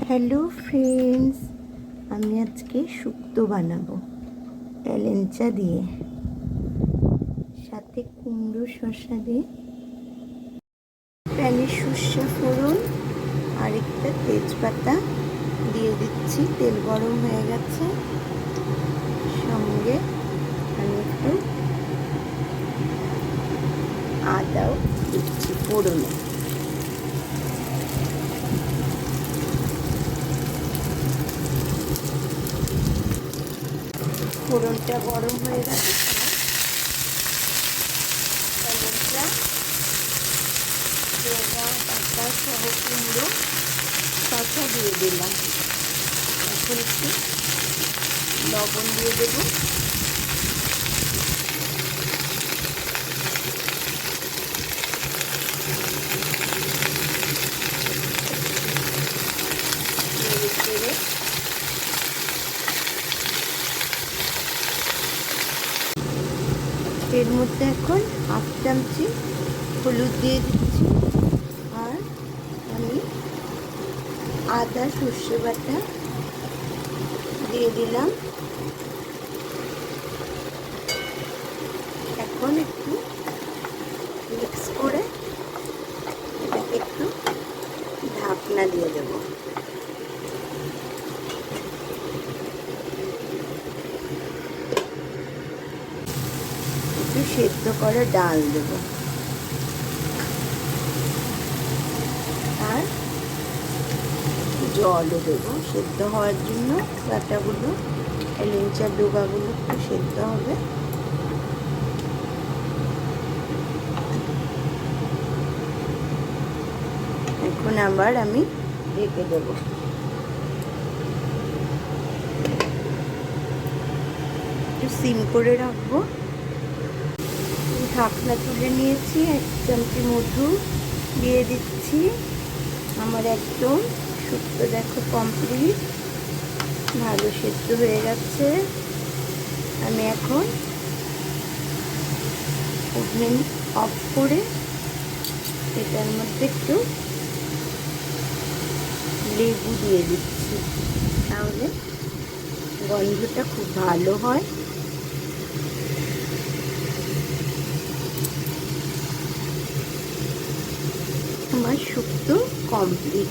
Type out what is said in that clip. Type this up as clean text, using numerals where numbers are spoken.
Hello friends, আমি আজকে শুক্তো বানাবো এলেঞ্চা দিয়ে, সাথে কুমড়ো শসা দিয়ে। প্যানে সর্ষে ফোড়ন আর একটা তেজপাতা দিয়ে দিচ্ছি। তেল গরম হয়ে গেছে, সঙ্গে আমি একটু আদাও দিচ্ছি ফোড়নে। ফোড়নটা গরম হয়ে গেছে, পাতা সহ কুমড়ো শসা দিয়ে দিলাম। এখন একটু লবণ দিয়ে দেবো। এর মধ্যে এখন হাফ চামচি হলুদ দিয়ে দিচ্ছি, আর আমি আদা সর্ষে বাটা দিয়ে দিলাম। এখন একটু মিক্স করে এটাকে একটু ঢাকনা দিয়ে দেব। একটু সেদ্ধ করে ডাল দেব, আর জলও দেবো সেদ্ধ হওয়ার জন্য। ডাঁটাগুলো, এলেঞ্চার ডোকাগুলো একটু সেদ্ধ হবে। এখন আবার আমি ঢেকে দেবো। একটু সিম করে রাখবো। ঢাকনা তুলে নিয়েছি, 1 চামচি মধু দিয়ে দিচ্ছি। আমার একদম শুক্তো দেখো কমপ্লিট, ভালো সেদ্ধ হয়ে গেছে। আমি এখন ওভেন অফ করে এটার মধ্যে একটু লেবু দিয়ে দিচ্ছি, তাহলে গন্ধটা খুব ভালো হয়। আমার শুক্তো কমপ্লিট।